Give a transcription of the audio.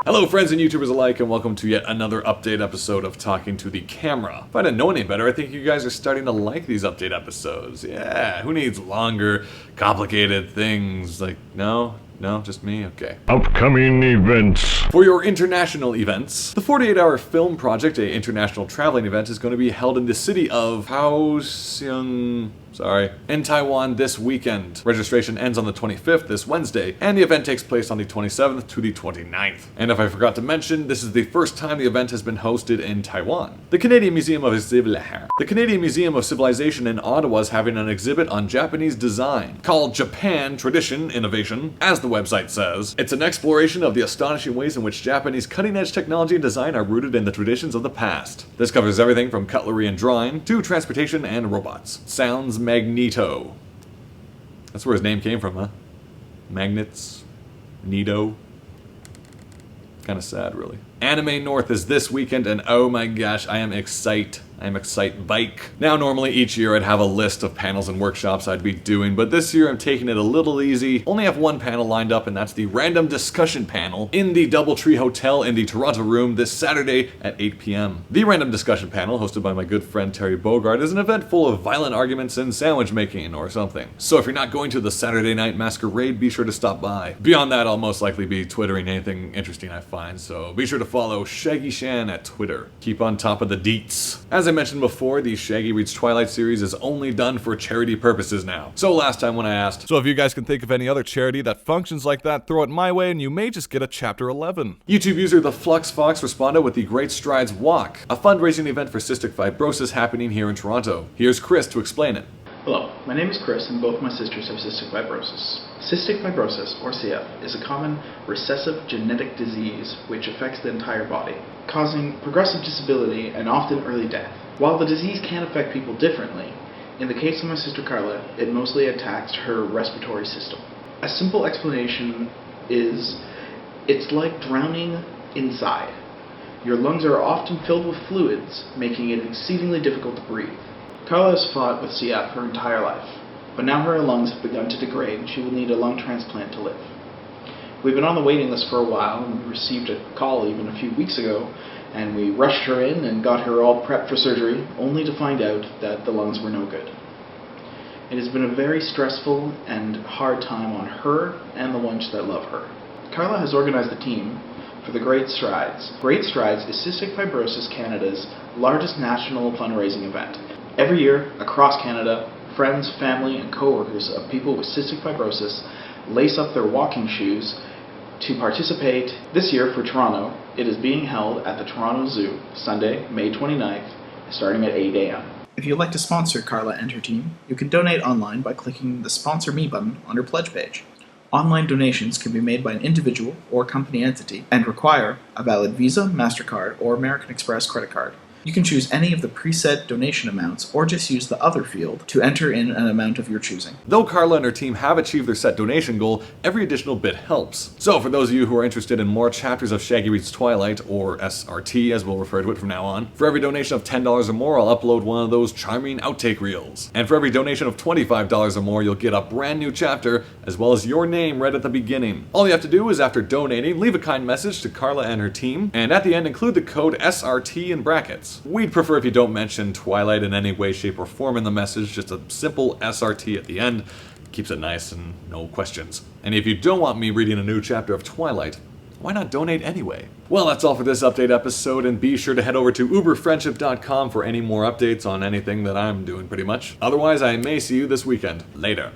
Hello friends and YouTubers alike, and welcome to yet another update episode of Talking to the Camera. If I didn't know any better, I think you guys are starting to like these update episodes. Yeah, who needs longer, complicated things? Like, no, just me? Okay. Upcoming events. For your international events, the 48-hour film project, an international traveling event, is going to be held in the city of Kaohsiung, in Taiwan this weekend. Registration ends on the 25th, this Wednesday, and the event takes place on the 27th to the 29th. And if I forgot to mention, this is the first time the event has been hosted in Taiwan. The Canadian Museum of Civilization in Ottawa is having an exhibit on Japanese design, called Japan Tradition Innovation. As the website says, it's an exploration of the astonishing ways in which Japanese cutting-edge technology and design are rooted in the traditions of the past. This covers everything from cutlery and drawing to transportation and robots. Sounds Magneto. That's where his name came from, huh? Magnets? Nito? Kinda sad, really. Anime North is this weekend, and oh my gosh, I am excited. Bike. Now, normally each year I'd have a list of panels and workshops I'd be doing, but this year I'm taking it a little easy. Only have one panel lined up, and that's the random discussion panel in the Doubletree Hotel in the Toronto room this Saturday at 8 p.m. The random discussion panel, hosted by my good friend Terry Bogart, is an event full of violent arguments and sandwich making or something. So if you're not going to the Saturday night masquerade, be sure to stop by. Beyond that, I'll most likely be twittering anything interesting I find, so be sure to follow Shaggy Shan at Twitter. Keep on top of the deets. As I mentioned before, the Shaggy Reads Twilight series is only done for charity purposes now. So last time when I asked, so if you guys can think of any other charity that functions like that, throw it my way and you may just get a chapter 11. YouTube user The Flux Fox responded with the Great Strides Walk, a fundraising event for cystic fibrosis happening here in Toronto. Here's Chris to explain it. Hello, my name is Chris and both my sisters have cystic fibrosis. Cystic fibrosis, or CF, is a common recessive genetic disease which affects the entire body, causing progressive disability and often early death. While the disease can affect people differently, in the case of my sister Carla, it mostly attacks her respiratory system. A simple explanation is, it's like drowning inside. Your lungs are often filled with fluids, making it exceedingly difficult to breathe. Carla has fought with CF her entire life, but now her lungs have begun to degrade and she will need a lung transplant to live. We've been on the waiting list for a while and we received a call even a few weeks ago, and we rushed her in and got her all prepped for surgery, only to find out that the lungs were no good. It has been a very stressful and hard time on her and the ones that love her. Carla has organized the team for the Great Strides. Great Strides is Cystic Fibrosis Canada's largest national fundraising event. Every year, across Canada, friends, family, and co-workers of people with cystic fibrosis lace up their walking shoes to participate. This year for Toronto, it is being held at the Toronto Zoo, Sunday, May 29th, starting at 8 a.m. If you'd like to sponsor Carla and her team, you can donate online by clicking the Sponsor Me button on her pledge page. Online donations can be made by an individual or company entity and require a valid Visa, MasterCard, or American Express credit card. You can choose any of the preset donation amounts or just use the other field to enter in an amount of your choosing. Though Carla and her team have achieved their set donation goal, every additional bit helps. So for those of you who are interested in more chapters of Shaggy Reads Twilight, or SRT as we'll refer to it from now on, for every donation of $10 or more, I'll upload one of those charming outtake reels. And for every donation of $25 or more, you'll get a brand new chapter, as well as your name right at the beginning. All you have to do is, after donating, leave a kind message to Carla and her team, and at the end include the code SRT in brackets. We'd prefer if you don't mention Twilight in any way, shape, or form in the message, just a simple SRT at the end. Keeps it nice and no questions. And if you don't want me reading a new chapter of Twilight, why not donate anyway? Well, that's all for this update episode, and be sure to head over to UberFriendship.com for any more updates on anything that I'm doing pretty much. Otherwise, I may see you this weekend. Later.